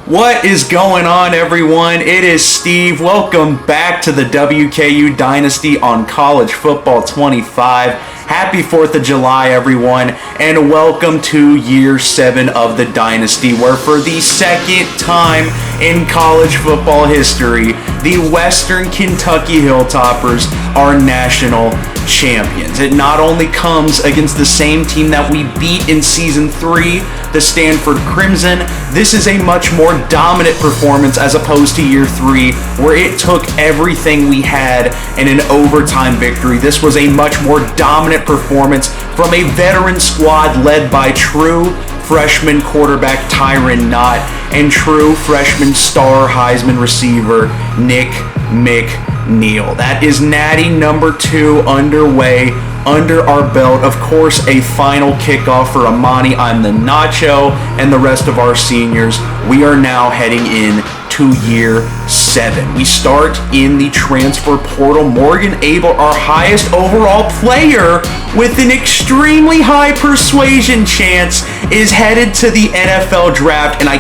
What is going on, everyone? It is Steve. Welcome back to the WKU Dynasty on College Football 25. Happy 4th of July, everyone, and welcome to Year 7 of the Dynasty, where for the second time in college football history, the Western Kentucky Hilltoppers are national champions. It not only comes against the same team that we beat in Season 3, the Stanford Crimson. This is a much more dominant performance as opposed to Year 3, where it took everything we had in an overtime victory. This was a much more dominant performance from a veteran squad led by true freshman quarterback Tyron Knott and true freshman star Heisman receiver Nick McNeil. That is Natty number 2 underway under our belt. Of course, a final kickoff for Amani. I'm the Nacho and the rest of our seniors. We are now heading in to Year 7. We start in the transfer portal. Morgan Abel, our highest overall player with an extremely high persuasion chance, is headed to the NFL draft, and I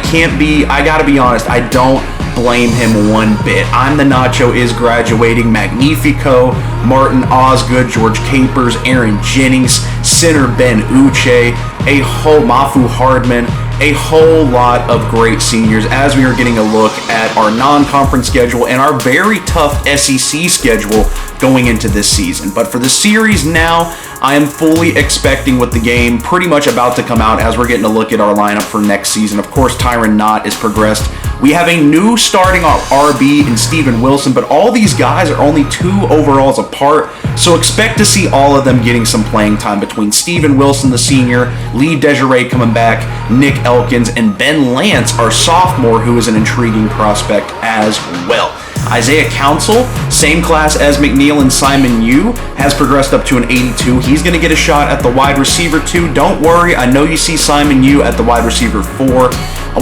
gotta be honest, I don't blame him one bit. I'm the Nacho is graduating. Magnifico, Martin Osgood, George Capers, Aaron Jennings, center Ben Uche, Mafu Hardman, a whole lot of great seniors as we are getting a look at our non-conference schedule and our very tough SEC schedule going into this season. But for the series now, I am fully expecting with the game pretty much about to come out as we're getting a look at our lineup for next season. Of course, Tyron Knott is progressed. We have a new starting RB in Steven Wilson, but all these guys are only 2 overalls apart, so expect to see all of them getting some playing time between Steven Wilson, the senior, Lee Desiree coming back, Nick Elkins, and Ben Lance, our sophomore, who is an intriguing prospect as well. Isaiah Council, same class as McNeil and Simon Yu, has progressed up to an 82. He's going to get a shot at the wide receiver 2. Don't worry, I know you see Simon Yu at the wide receiver 4.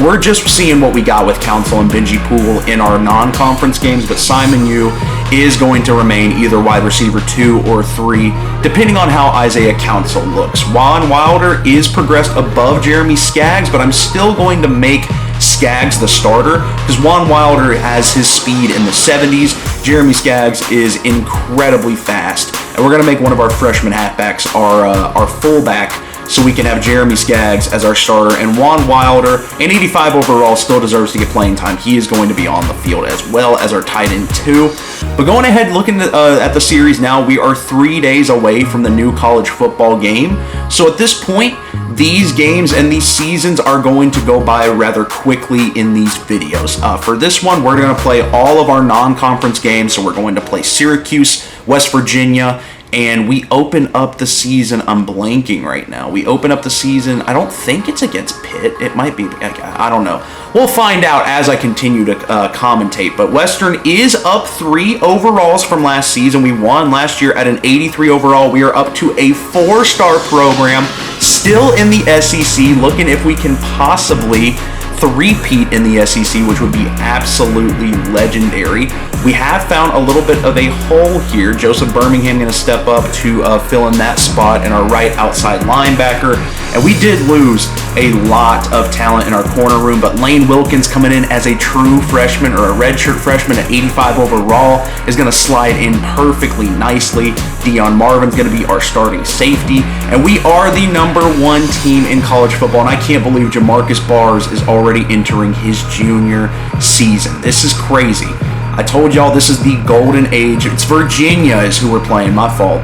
We're just seeing what we got with Council and Benji Poole in our non-conference games, but Simon Yu is going to remain either wide receiver 2 or 3, depending on how Isaiah Council looks. Juan Wilder is progressed above Jeremy Skaggs, but I'm still going to make Skaggs the starter because Juan Wilder has his speed in the 70s. Jeremy Skaggs is incredibly fast, and we're going to make one of our freshman halfbacks our fullback, so we can have Jeremy Skaggs as our starter, and Juan Wilder, an 85 overall, still deserves to get playing time. He is going to be on the field as well as our tight end 2. But going ahead, looking at the series now, we are 3 days away from the new college football game. So at this point, these games and these seasons are going to go by rather quickly in these videos. For this one, we're going to play all of our non-conference games. So we're going to play Syracuse, West Virginia, and we open up the season. I'm blanking right now. We open up the season. I don't think it's against Pitt. It might be. I don't know. We'll find out as I continue to commentate. But Western is up 3 overalls from last season. We won last year at an 83 overall. We are up to a 4-star program, still in the SEC, looking if we can possibly three-peat in the SEC, which would be absolutely legendary. We have found a little bit of a hole here. Joseph Birmingham going to step up to fill in that spot in our right outside linebacker. And we did lose a lot of talent in our corner room, but Lane Wilkins coming in as a true freshman or a redshirt freshman at 85 overall is going to slide in perfectly nicely. Dion Marvin's going to be our starting safety, and we are the number 1 team in college football, and I can't believe Jamarcus Bars is already entering his junior season. This is crazy. I told y'all this is the golden age. It's Virginia is who we're playing, my fault.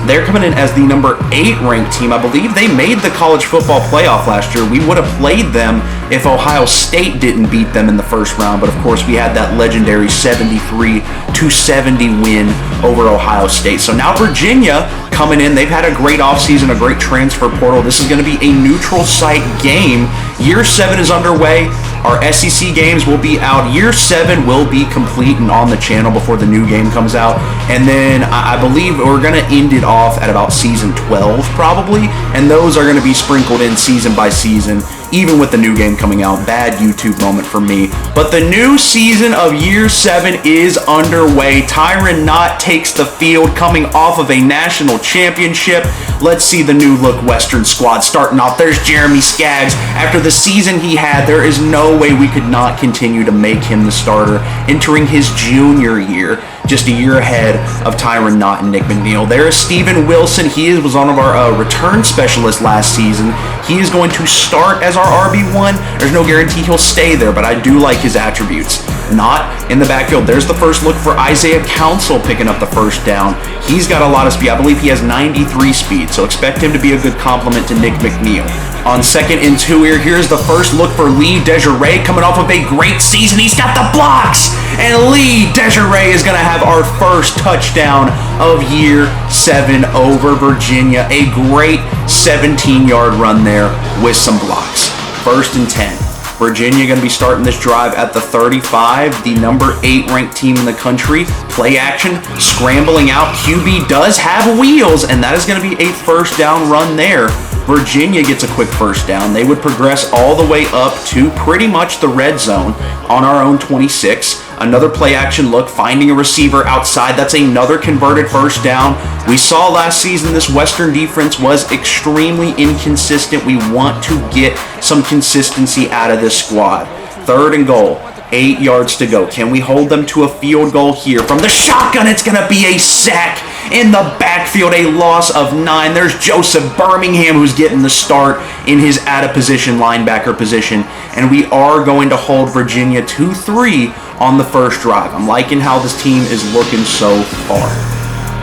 They're coming in as the number 8 ranked team. I believe they made the college football playoff last year. We would have played them if Ohio State didn't beat them in the first round, but of course we had that legendary 73-70 win over Ohio State. So now Virginia coming in. They've had a great offseason, a great transfer portal. This is going to be a neutral site game. Year 7 is underway. Our SEC games will be out. Year 7 will be complete and on the channel before the new game comes out. And then I believe we're going to end it off at about season 12 probably. And those are going to be sprinkled in season by season even with the new game coming out. Bad YouTube moment for me. But the new season of Year 7 is underway. Tyron Knott takes the field coming off of a national championship. Let's see the new look Western squad starting off. There's Jeremy Skaggs. After the season he had, there is no way we could not continue to make him the starter entering his junior year, just a year ahead of Tyron Knott and Nick McNeil. There is Steven Wilson. He was one of our return specialists last season. He is going to start as our RB1. There's no guarantee he'll stay there, but I do like his attributes. Knott in the backfield. There's the first look for Isaiah Council picking up the first down. He's got a lot of speed. I believe he has 93 speed, so expect him to be a good complement to Nick McNeil. On 2nd and 2 here, here's the first look for Lee Desiree coming off of a great season. He's got the blocks, and Lee Desiree is going to have our first touchdown of Year 7 over Virginia. A great 17-yard run there with some blocks. 1st and 10. Virginia going to be starting this drive at the 35, the number 8 ranked team in the country. Play action, scrambling out. QB does have wheels, and that is going to be a first down run there. Virginia gets a quick first down. They would progress all the way up to pretty much the red zone on our own 26. Another play action look, finding a receiver outside. That's another converted first down. We saw last season this Western defense was extremely inconsistent. We want to get some consistency out of this squad. 3rd and goal. 8 yards to go. Can we hold them to a field goal here? From the shotgun, it's going to be a sack. In the backfield, a loss of 9. There's Joseph Birmingham who's getting the start in his out-of-position linebacker position. And we are going to hold Virginia 2-3 on the first drive. I'm liking how this team is looking so far.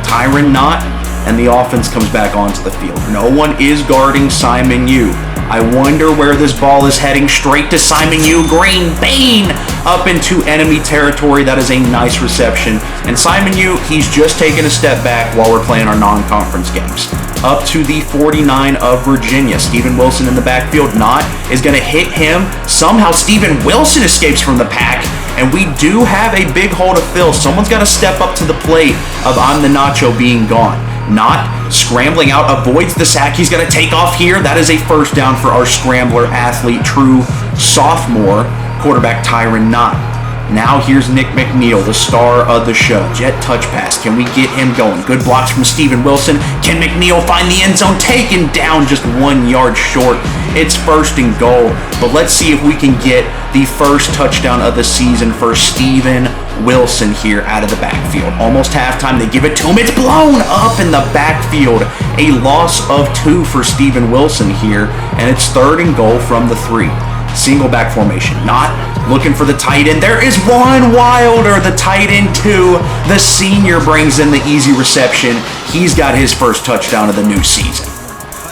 Tyron Knott, and the offense comes back onto the field. No one is guarding Simon Yu. I wonder where this ball is heading. Straight to Simon Yu. Green Bane up into enemy territory. That is a nice reception. And Simon Yu, he's just taking a step back while we're playing our non-conference games. Up to the 49 of Virginia. Steven Wilson in the backfield. Knott is going to hit him. Somehow Steven Wilson escapes from the pack. And we do have a big hole to fill. Someone's got to step up to the plate of I'm the Nacho being gone. Knott scrambling out, avoids the sack. He's going to take off here. That is a first down for our scrambler athlete, true sophomore quarterback Tyron Knott. Now here's Nick McNeil, the star of the show. Jet touch pass. Can we get him going? Good blocks from Steven Wilson. Can McNeil find the end zone? Taken down just 1 yard short. It's 1st and goal, but let's see if we can get the first touchdown of the season for Steven Wilson here out of the backfield. Almost halftime. They give it to him. It's blown up in the backfield. A loss of 2 for Steven Wilson here, and it's 3rd and goal from the 3. Single back formation. Not looking for the tight end. There is Juan Wilder, the tight end 2. The senior brings in the easy reception. He's got his first touchdown of the new season.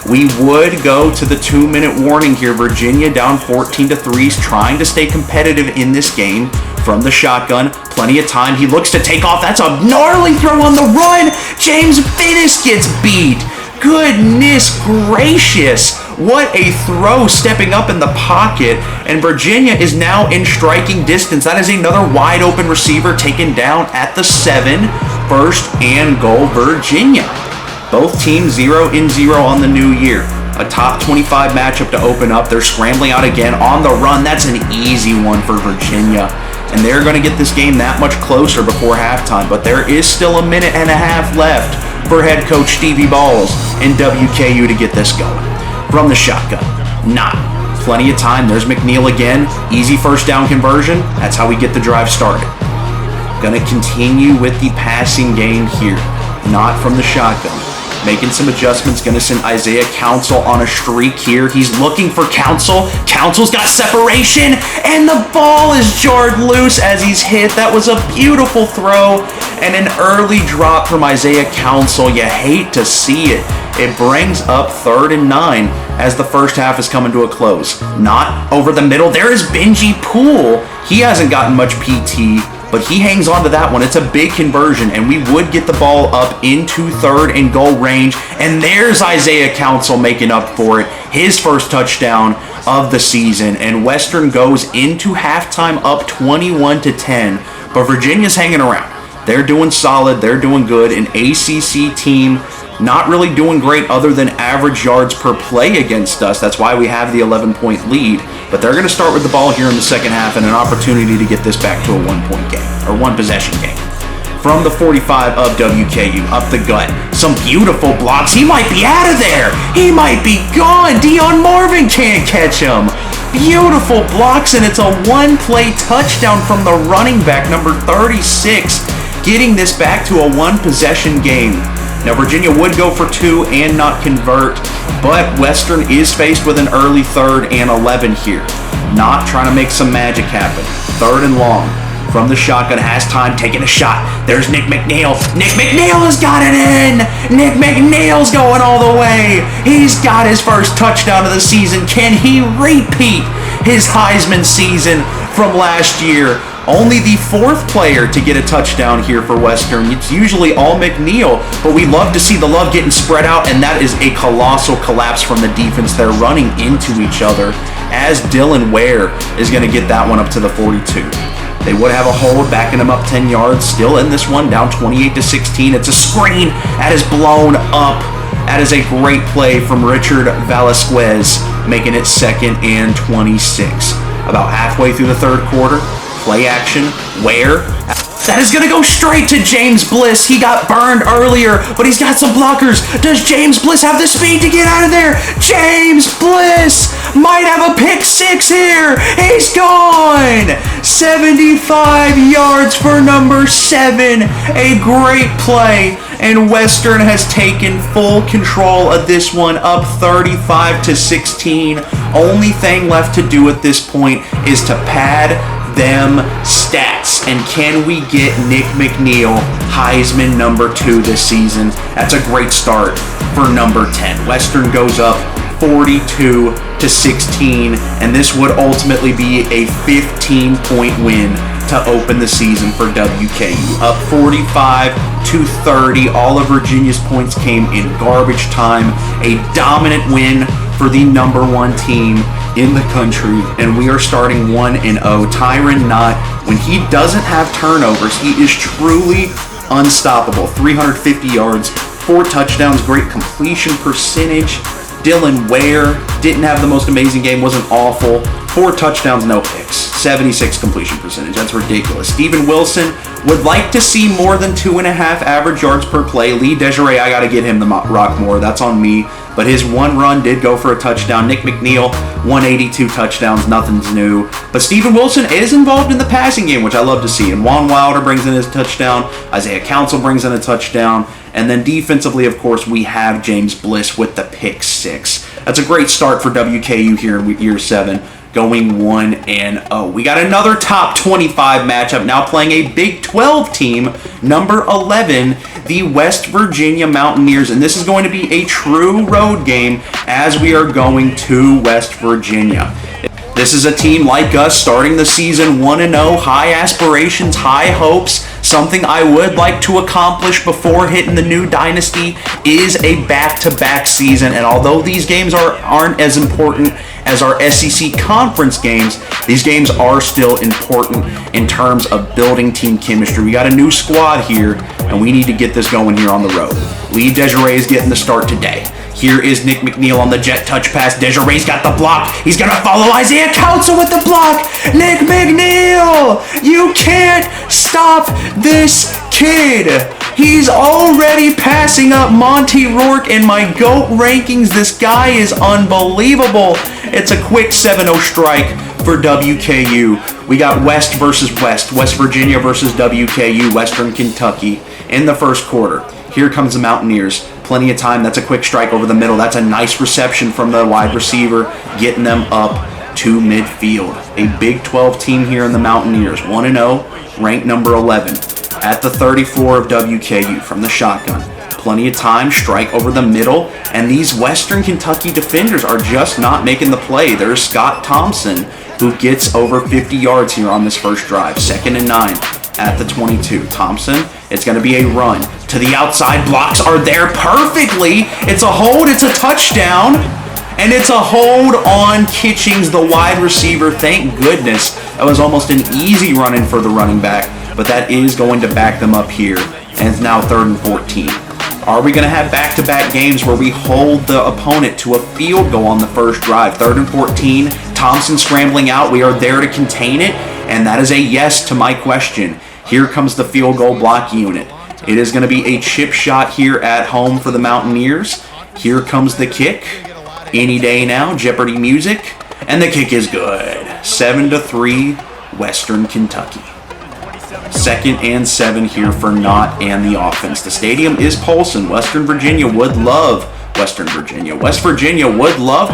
We would go to the 2-minute warning here. Virginia down 14-3, trying to stay competitive in this game from the shotgun. Plenty of time. He looks to take off. That's a gnarly throw on the run. James Finnis gets beat. Goodness gracious. What a throw, stepping up in the pocket. And Virginia is now in striking distance. That is another wide open receiver taken down at the 7. 1st and goal, Virginia. Both teams 0-0 on the new year. A top 25 matchup to open up. They're scrambling out again on the run. That's an easy one for Virginia. And they're going to get this game that much closer before halftime. But there is still a minute and a half left for head coach Stevie Balls and WKU to get this going. From the shotgun. Not. Plenty of time. There's McNeil again. Easy first down conversion. That's how we get the drive started. Going to continue with the passing game here. Not from the shotgun. Making some adjustments. Going to send Isaiah Council on a streak here. He's looking for Council. Council's got separation. And the ball is jarred loose as he's hit. That was a beautiful throw. And an early drop from Isaiah Council. You hate to see it. It brings up 3rd and 9 as the first half is coming to a close. Not over the middle. There is Benji Poole. He hasn't gotten much PT, but he hangs on to that one. It's a big conversion, and we would get the ball up into 3rd and goal range. And there's Isaiah Council making up for it. His first touchdown of the season. And Western goes into halftime up 21-10. But Virginia's hanging around. They're doing solid. They're doing good. An ACC team not really doing great other than average yards per play against us. That's why we have the 11-point lead. But they're going to start with the ball here in the second half and an opportunity to get this back to a one-point game, or one-possession game. From the 45 of WKU, up the gut. Some beautiful blocks. He might be out of there. He might be gone. Dion Marvin can't catch him. Beautiful blocks, and it's a one-play touchdown from the running back, number 36, getting this back to a one-possession game. Now, Virginia would go for 2 and not convert, but Western is faced with an early 3rd and 11 here. Not trying to make some magic happen. 3rd and long. From the shotgun, has time, taking a shot. There's Nick McNeil. Nick McNeil has got it in! Nick McNeil's going all the way! He's got his first touchdown of the season. Can he repeat his Heisman season from last year? Only the 4th player to get a touchdown here for Western. It's usually all McNeil, but we love to see the love getting spread out, and that is a colossal collapse from the defense. They're running into each other as Dylan Ware is going to get that one up to the 42. They would have a hold, backing him up 10 yards. Still in this one, down 28-16. It's a screen. That is blown up. That is a great play from Richard Velasquez, making it 2nd and 26. About halfway through the 3rd quarter, play action. Where? That is going to go straight to James Bliss. He got burned earlier, but he's got some blockers. Does James Bliss have the speed to get out of there? James Bliss might have a pick 6 here. He's gone. 75 yards for number 7. A great play. And Western has taken full control of this one, up 35-16. Only thing left to do at this point is to pad them stats. And can we get Nick McNeil Heisman number 2 this season? That's a great start for number 10. Western goes up 42-16, and this would ultimately be a 15-point win to open the season for WKU. Up 45-30. All of Virginia's points came in garbage time. A dominant win for the number 1 team in the country, and we are starting 1-0. Tyron Knott, when he doesn't have turnovers, he is truly unstoppable. 350 yards, 4 touchdowns, great completion percentage. Dylan Ware didn't have the most amazing game, wasn't awful. 4 touchdowns, no picks. 76 completion percentage. That's ridiculous. Steven Wilson would like to see more than 2.5 average yards per play. Lee Desiree, I got to get him the rock more. That's on me. But his one run did go for a touchdown. Nick McNeil, 182 touchdowns. Nothing's new. But Steven Wilson is involved in the passing game, which I love to see. And Juan Wilder brings in his touchdown. Isaiah Council brings in a touchdown. And then defensively, of course, we have James Bliss with the pick 6. That's a great start for WKU here in year 7, going 1-0. We got another top 25 matchup, now playing a Big 12 team, number 11, the West Virginia Mountaineers. And this is going to be a true road game as we are going to West Virginia. This is a team like us starting the season 1-0, high aspirations, high hopes. Something I would like to accomplish before hitting the new Dynasty is a back-to-back season. And although these games aren't as important as our SEC conference games, these games are still important in terms of building team chemistry. We got a new squad here, and we need to get this going here on the road. Lee Desiree is getting the start today. Here is Nick McNeil on the jet touch pass. Desiree's got the block. He's going to follow Isaiah Council with the block. Nick McNeil, you can't stop this kid. He's already passing up Monty Rourke in my GOAT rankings. This guy is unbelievable. It's a quick 7-0 strike for WKU. We got West versus West. West Virginia versus WKU, Western Kentucky in the first quarter. Here comes the Mountaineers. Plenty of time. That's a quick strike over the middle. That's a nice reception from the wide receiver, getting them up to midfield. A Big 12 team here in the Mountaineers. 1-0, ranked number 11. At the 34 of WKU from the shotgun. Plenty of time, strike over the middle, and these Western Kentucky defenders are just not making the play. There's Scott Thompson, who gets over 50 yards here on this first drive. 2nd and 9 at the 22. Thompson, it's going to be a run to the outside. Blocks are there perfectly. It's a hold, it's a touchdown, and it's a hold on Kitchings, the wide receiver. Thank goodness. That was almost an easy run-in for the running back, but that is going to back them up here, and it's now 3rd and 14. Are we going to have back-to-back games where we hold the opponent to a field goal on the first drive? 3rd and 14, Thompson scrambling out. We are there to contain it, and that is a yes to my question. Here comes the field goal block unit. It is going to be a chip shot here at home for the Mountaineers. Here comes the kick. Any day now, Jeopardy music, and the kick is good. 7-3, Western Kentucky. 2nd and 7 here for Knott and the offense. The stadium is pulsing. West Virginia would love to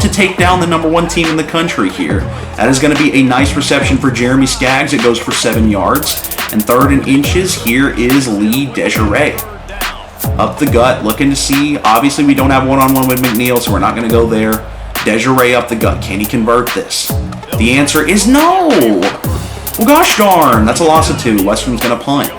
take down the #1 team in the country here. That is going to be a nice reception for Jeremy Skaggs. It goes for 7 yards. And 3rd and inches, here is Lee Desiree. Up the gut, looking to see. Obviously, we don't have one-on-one with McNeil, so we're not going to go there. Desiree up the gut. Can he convert this? The answer is no. Well, gosh darn. That's a loss of 2. Western's going to punt.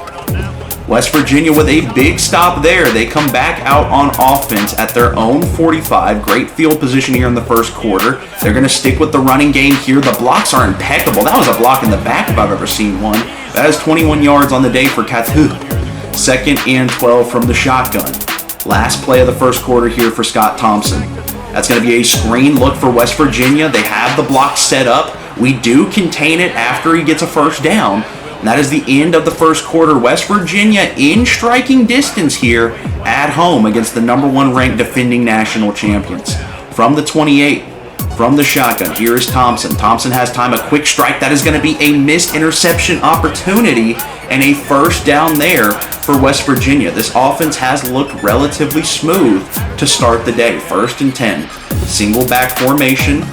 West Virginia with a big stop there. They come back out on offense at their own 45. Great field position here in the first quarter. They're going to stick with the running game here. The blocks are impeccable. That was a block in the back if I've ever seen one. That is 21 yards on the day for Kathu. 2nd and 12 from the shotgun. Last play of the first quarter here for Scott Thompson. That's going to be a screen look for West Virginia. They have the block set up. We do contain it after he gets a first down. And that is the end of the first quarter. West Virginia in striking distance here at home against the #1 ranked defending national champions. From the 28, from the shotgun, here is Thompson. Thompson has time, a quick strike. That is going to be a missed interception opportunity and a first down there for West Virginia. This offense has looked relatively smooth to start the day. 1st and 10. Single back formation.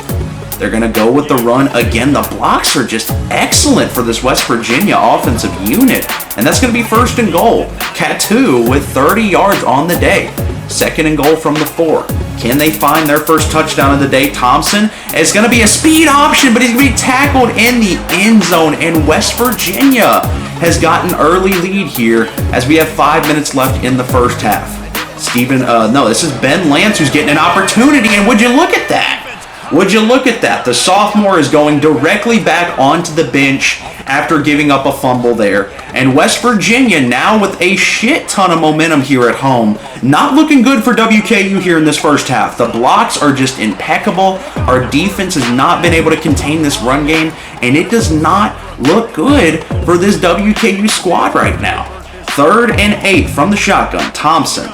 They're going to go with the run. Again, the blocks are just excellent for this West Virginia offensive unit. And that's going to be 1st and goal. Kathu with 30 yards on the day. 2nd and goal from the 4. Can they find their first touchdown of the day? Thompson, it's going to be a speed option, but he's going to be tackled in the end zone. And West Virginia has got an early lead here as we have 5 minutes left in the first half. This is Ben Lance who's getting an opportunity. And would you look at that? Would you look at that? The sophomore is going directly back onto the bench after giving up a fumble there. And West Virginia now with a shit ton of momentum here at home. Not looking good for WKU here in this first half. The blocks are just impeccable. Our defense has not been able to contain this run game, and it does not look good for this WKU squad right now. 3rd and 8 from the shotgun. Thompson.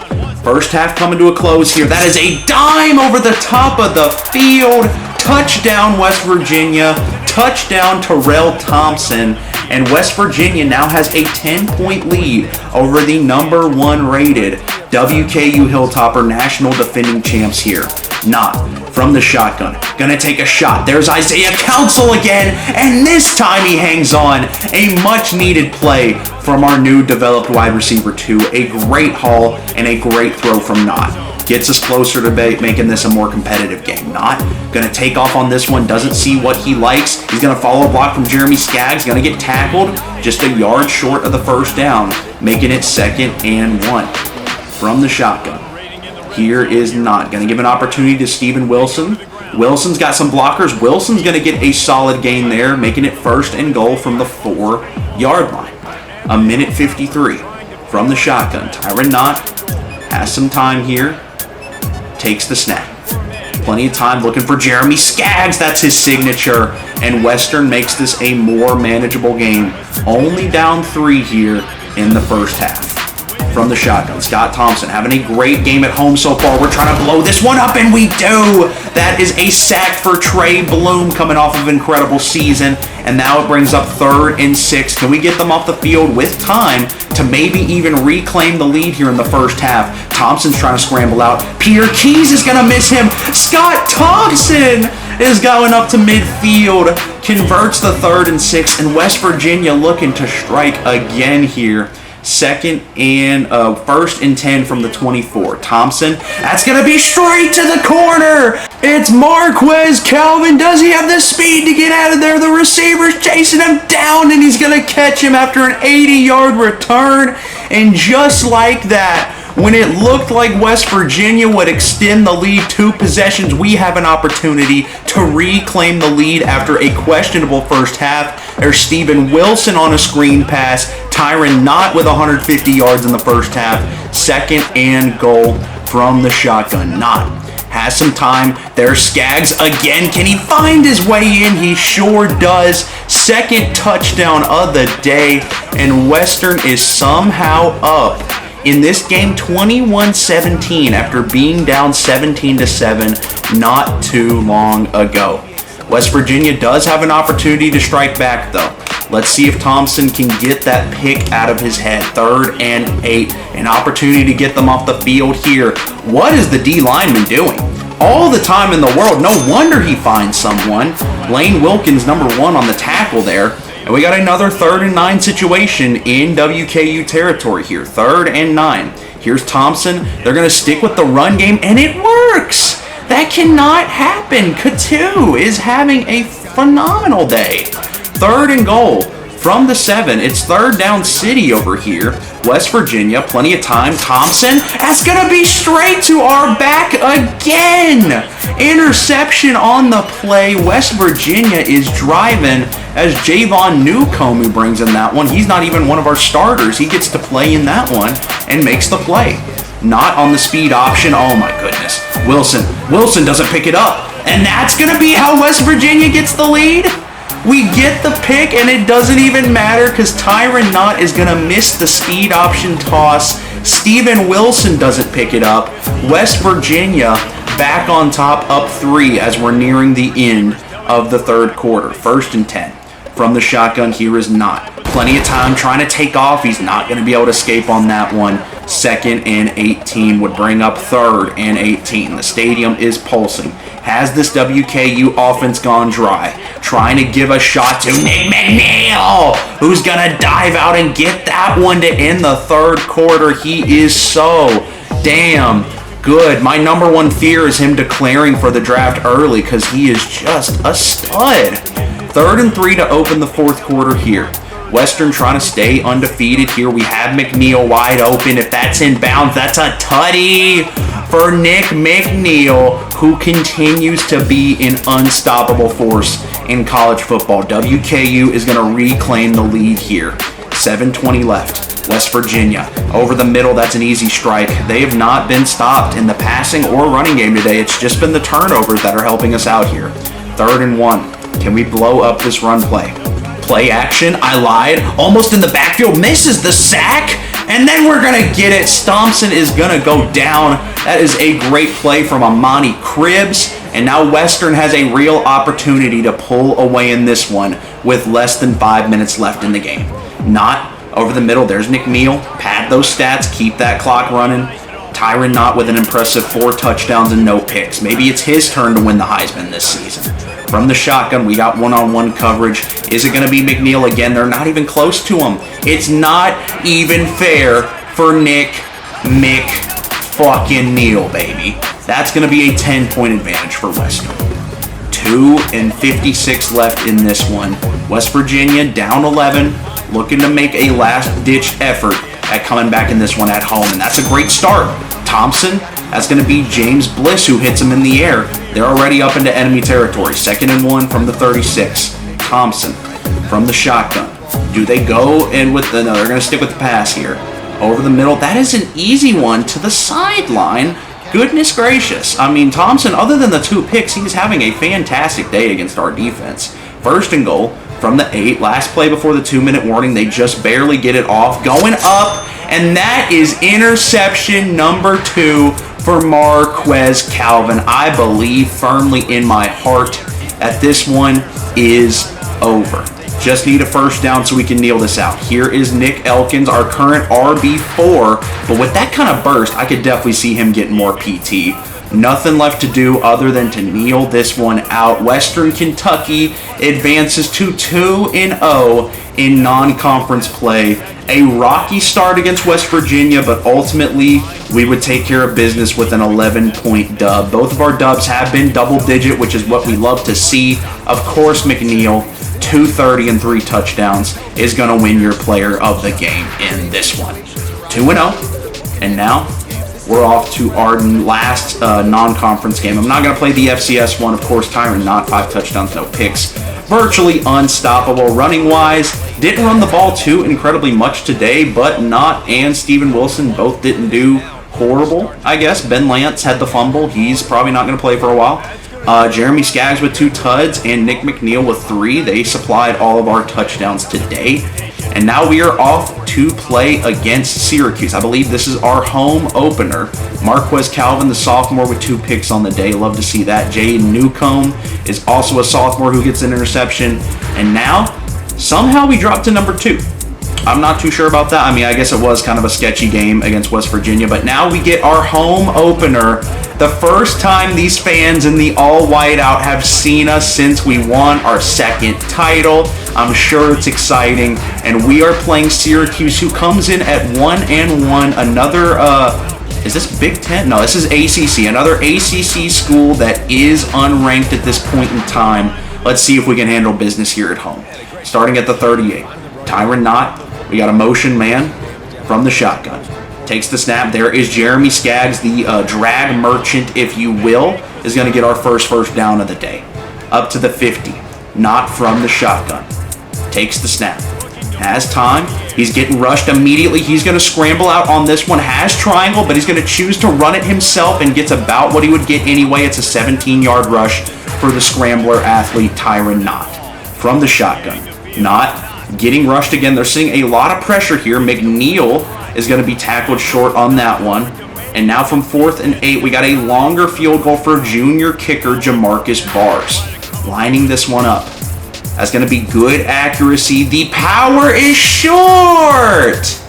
First half coming to a close here. That is a dime over the top of the field. Touchdown, West Virginia. Touchdown, Terrell Thompson. And West Virginia now has a 10-point lead over the #1 rated WKU Hilltopper national defending champs here. Knott from the shotgun. Gonna take a shot. There's Isaiah Council again. And this time he hangs on. A much-needed play from our new developed wide receiver 2. A great haul and a great throw from Knott. Gets us closer to making this a more competitive game. Knott gonna take off on this one. Doesn't see what he likes. He's gonna follow a block from Jeremy Skaggs. Gonna get tackled just a yard short of the first down, making it 2nd and 1 from the shotgun. Here is Knott. Going to give an opportunity to Steven Wilson. Wilson's got some blockers. Wilson's going to get a solid gain there, making it 1st and goal from the 4-yard line. 1:53 from the shotgun. Tyron Knott has some time here. Takes the snap. Plenty of time looking for Jeremy Skaggs. That's his signature. And Western makes this a more manageable game. Only down 3 here in the first half. From the shotgun, Scott Thompson having a great game at home so far. We're trying to blow this one up, and we do. That is a sack for Trey Bloom coming off of an incredible season. And now it brings up 3rd and 6. Can we get them off the field with time to maybe even reclaim the lead here in the first half? Thompson's trying to scramble out. Peter Keys is going to miss him. Scott Thompson is going up to midfield. Converts the 3rd and 6. And West Virginia looking to strike again here. 1st and 10 from the 24. Thompson, that's going to be straight to the corner. It's Marquez Calvin. Does he have the speed to get out of there? The receiver's chasing him down, and he's going to catch him after an 80-yard return. And just like that, when it looked like West Virginia would extend the lead 2 possessions, we have an opportunity to reclaim the lead after a questionable first half. There's Steven Wilson on a screen pass. Tyron Knott with 150 yards in the first half. second and goal from the shotgun. Knott has some time. There's Skaggs again. Can he find his way in? He sure does. Second touchdown of the day, and Western is somehow up in this game 21-17 after being down 17-7 not too long ago. West Virginia does have an opportunity to strike back though. Let's see if Thompson can get that pick out of his head. 3rd and 8. An opportunity to get them off the field here. What is the D lineman doing? All the time in the world. No wonder he finds someone. Lane Wilkins, number 1 on the tackle there. And we got another 3rd and 9 situation in WKU territory here. 3rd and 9. Here's Thompson. They're going to stick with the run game, and it works. That cannot happen. Katu is having a phenomenal day. 3rd and goal from the 7. It's 3rd down city over here. West Virginia, plenty of time. Thompson, that's going to be straight to our back again. Interception on the play. West Virginia is driving as Javon Newcomb who brings in that one. He's not even one of our starters. He gets to play in that one and makes the play. Not on the speed option. Oh my goodness. Wilson doesn't pick it up. And that's going to be how West Virginia gets the lead. We get the pick, and it doesn't even matter because Tyron Knott is going to miss the speed option toss. Steven Wilson doesn't pick it up. West Virginia back on top, up 3 as we're nearing the end of the 3rd quarter. 1st and 10. From the shotgun, here is Knott. Plenty of time trying to take off. He's not going to be able to escape on that one. 2nd and 18 would bring up 3rd and 18. The stadium is pulsing. Has this WKU offense gone dry? Trying to give a shot to Nick McNeil, who's going to dive out and get that one to end the 3rd quarter. He is so damn good. My number 1 fear is him declaring for the draft early because he is just a stud. 3rd and 3 to open the 4th quarter here. Western trying to stay undefeated here. We have McNeil wide open. If that's in bounds, that's a tutty for Nick McNeil, who continues to be an unstoppable force in college football. WKU is going to reclaim the lead here. 7:20 left. West Virginia over the middle. That's an easy strike. They have not been stopped in the passing or running game today. It's just been the turnovers that are helping us out here. 3rd and 1. Can we blow up this run play? Play action, I lied. Almost in the backfield, misses the sack, and then we're gonna get it. Thompson is gonna go down. That is a great play from Amani Cribbs, and now Western has a real opportunity to pull away in this one with less than 5 minutes left in the game. Knott over the middle, there's McNeil. Pad those stats, keep that clock running. Tyron Knott with an impressive 4 touchdowns and no picks. Maybe it's his turn to win the Heisman this season. From the shotgun, we got one-on-one coverage. Is it going to be McNeil again? They're not even close to him. It's not even fair for Nick fucking Neal, baby. That's going to be a 10-point advantage for Western. 2:56 left in this one. West Virginia down 11, looking to make a last-ditch effort at coming back in this one at home, and that's a great start. Thompson, that's going to be James Bliss who hits him in the air. They're already up into enemy territory. 2nd and 1 from the 36. Thompson from the shotgun. Do they go in with the... No, they're going to stick with the pass here. Over the middle. That is an easy one to the sideline. Goodness gracious. I mean, Thompson, other than the 2 picks, he's having a fantastic day against our defense. 1st and goal from the 8. Last play before the 2-minute warning. They just barely get it off. Going up. And that is interception number 2 for Marquez Calvin. I believe firmly in my heart that this one is over. Just need a 1st down so we can kneel this out. Here is Nick Elkins, our current RB4. But with that kind of burst, I could definitely see him getting more PT. Nothing left to do other than to kneel this one out. Western Kentucky advances to 2-0 in non-conference play. A rocky start against West Virginia, but ultimately we would take care of business with an 11-point dub. Both of our dubs have been double-digit, which is what we love to see. Of course, McNeil, 230 and 3 touchdowns, is going to win your player of the game in this one. 2-0, and now we're off to our last non-conference game. I'm not going to play the FCS one. Of course, Tyron Knott, 5 touchdowns, no picks. virtually unstoppable running-wise. Didn't run the ball too incredibly much today, but Knott and Steven Wilson both didn't do horrible, I guess. Ben Lance had the fumble. He's probably not going to play for a while. Jeremy Skaggs with 2 tuds and Nick McNeil with 3. They supplied all of our touchdowns today. And now we are off to play against Syracuse. I believe this is our home opener. Marquez Calvin, the sophomore, with 2 picks on the day. Love to see that. Jaden Newcomb is also a sophomore who gets an interception. And now, somehow we dropped to number 2. I'm not too sure about that. I mean, I guess it was kind of a sketchy game against West Virginia, but now we get our home opener. The first time these fans in the all-whiteout have seen us since we won our 2nd title. I'm sure it's exciting, and we are playing Syracuse, who comes in at 1-1. Another, is this Big Ten? No, this is ACC. Another ACC school that is unranked at this point in time. Let's see if we can handle business here at home. Starting at the 38, Tyron Knott. We got a motion man from the shotgun. Takes the snap. There is Jeremy Skaggs, the drag merchant, if you will, is going to get our first down of the day. Up to the 50. Knott from the shotgun. Takes the snap. Has time. He's getting rushed immediately. He's going to scramble out on this one. Has triangle, but he's going to choose to run it himself and gets about what he would get anyway. It's a 17-yard rush for the scrambler athlete, Tyron Knott. From the shotgun. Knott getting rushed again. They're seeing a lot of pressure here. McNeil is going to be tackled short on that one. And now from 4th and 8, we got a longer field goal for junior kicker Jamarcus Bars. Lining this one up. That's going to be good accuracy. The power is short!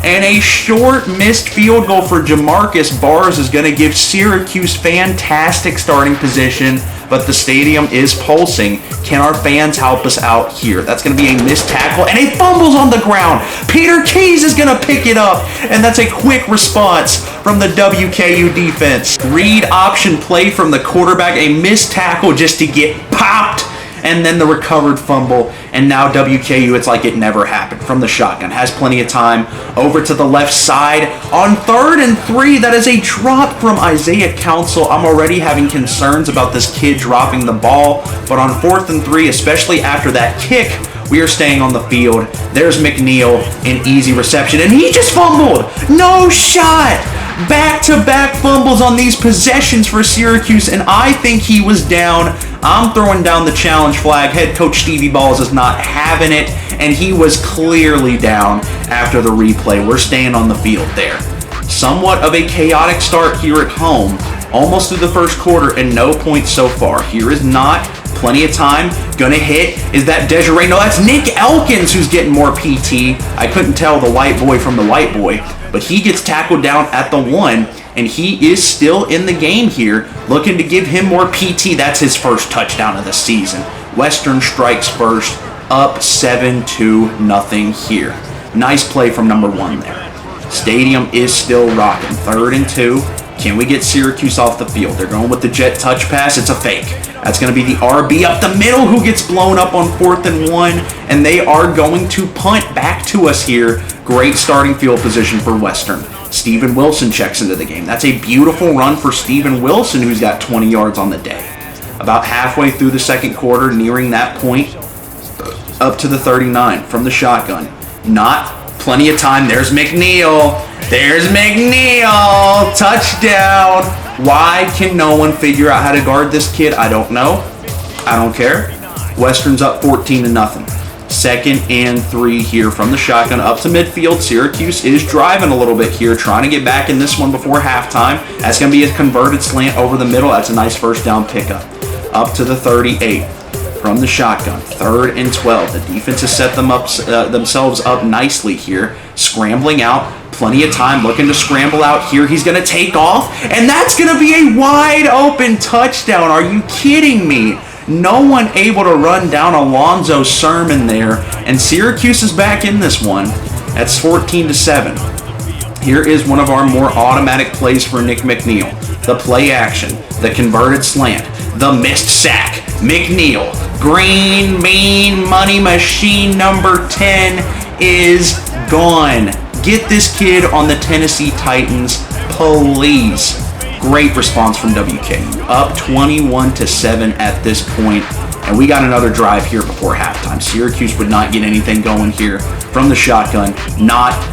And a short missed field goal for Jamarcus Bars is going to give Syracuse fantastic starting position, but the stadium is pulsing. Can our fans help us out here? That's going to be a missed tackle, and a fumble's on the ground. Peter Keys is going to pick it up, and that's a quick response from the WKU defense. Read option play from the quarterback, a missed tackle just to get popped, and then the recovered fumble, and now WKU, it's like it never happened. From the shotgun, has plenty of time. Over to the left side on 3rd and 3. That is a drop from Isaiah Council. I'm already having concerns about this kid dropping the ball, but on 4th and 3, especially after that kick, we are staying on the field. There's McNeil, an easy reception, and he just fumbled. No shot. Back-to-back fumbles on these possessions for Syracuse, and I think he was down. I'm throwing down the challenge flag. Head coach Stevie Balls is not having it, and he was clearly down after the replay. We're staying on the field there. Somewhat of a chaotic start here at home, almost through the first quarter, and no points so far. Here is Knott. Plenty of time. Gonna hit. Is that Desiree? No, that's Nick Elkins who's getting more PT. I couldn't tell the white boy from the white boy, but he gets tackled down at the 1, and he is still in the game here, looking to give him more PT. That's his first touchdown of the season. Western strikes first, up 7-0 here. Nice play from number 1 there. Stadium is still rocking. 3rd and 2. Can we get Syracuse off the field? They're going with the jet touch pass. It's a fake. That's going to be the RB up the middle who gets blown up on 4th and 1, and they are going to punt back to us here. Great starting field position for Western. Steven Wilson checks into the game. That's a beautiful run for Steven Wilson, who's got 20 yards on the day. About halfway through the second quarter, nearing that point, up to the 39 from the shotgun. Not plenty of time. There's McNeil. There's McNeil. Touchdown. Why can no one figure out how to guard this kid? I don't know. I don't care. Western's up 14-0. 2nd and 3 here from the shotgun up to midfield. Syracuse is driving a little bit here, trying to get back in this one before halftime. That's going to be a converted slant over the middle. That's a nice first down pickup. Up to the 38 from the shotgun. 3rd and 12. The defense has set themselves up nicely here. Scrambling out. Plenty of time. Looking to scramble out here. He's going to take off. And that's going to be a wide open touchdown. Are you kidding me? No one able to run down Alonzo Sermon there. And Syracuse is back in this one. That's 14-7. Here is one of our more automatic plays for Nick McNeil. The play action. The converted slant. The missed sack. McNeil. Green Bean Money Machine number 10 is gone. Get this kid on the Tennessee Titans, please. Great response from WKU. Up 21-7 at this point. And we got another drive here before halftime. Syracuse would not get anything going here from the shotgun.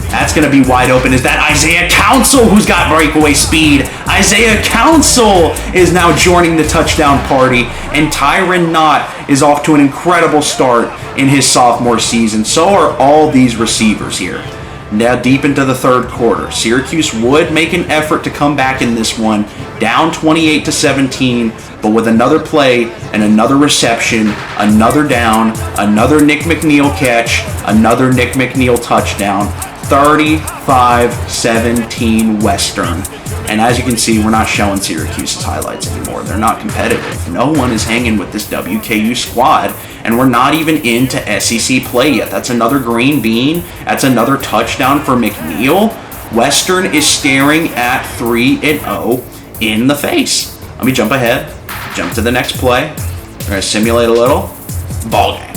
That's going to be wide open. Is that Isaiah Council who's got breakaway speed? Isaiah Council is now joining the touchdown party. And Tyron Knott is off to an incredible start in his sophomore season. So are all these receivers here. Now deep into the third quarter, Syracuse would make an effort to come back in this one, down 28-17, but with another play and another reception, another down, another Nick McNeil catch, another Nick McNeil touchdown, 35-17 Western. And as you can see, we're not showing Syracuse's highlights anymore. They're not competitive. No one is hanging with this WKU squad, and we're not even into SEC play yet. That's another green bean. That's another touchdown for McNeil. Western is staring at 3-0 in the face. Let me jump ahead. Jump to the next play. We're going to simulate a little. Ball game.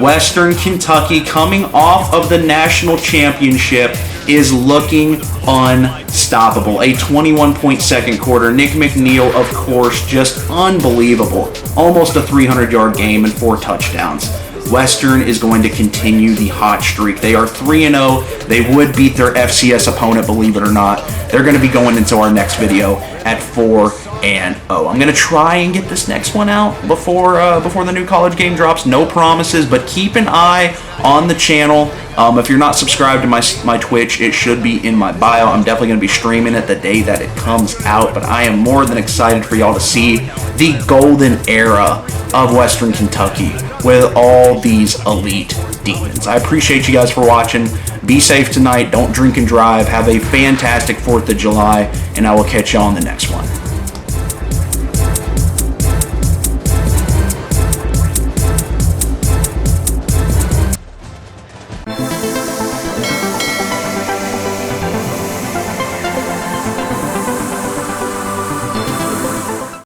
Western Kentucky, coming off of the national championship, is looking unstoppable. A 21-point second quarter. Nick McNeil, of course, just unbelievable. Almost a 300-yard game and 4 touchdowns. Western is going to continue the hot streak. They are 3-0. They would beat their FCS opponent, believe it or not. They're going to be going into our next video at 4-0. I'm going to try and get this next one out before the new college game drops. No promises, but keep an eye on the channel. If you're not subscribed to my Twitch, it should be in my bio. I'm definitely going to be streaming it the day that it comes out, but I am more than excited for y'all to see the golden era of Western Kentucky with all these elite demons. I appreciate you guys for watching. Be safe tonight. Don't drink and drive. Have a fantastic 4th of July, and I will catch you on the next one.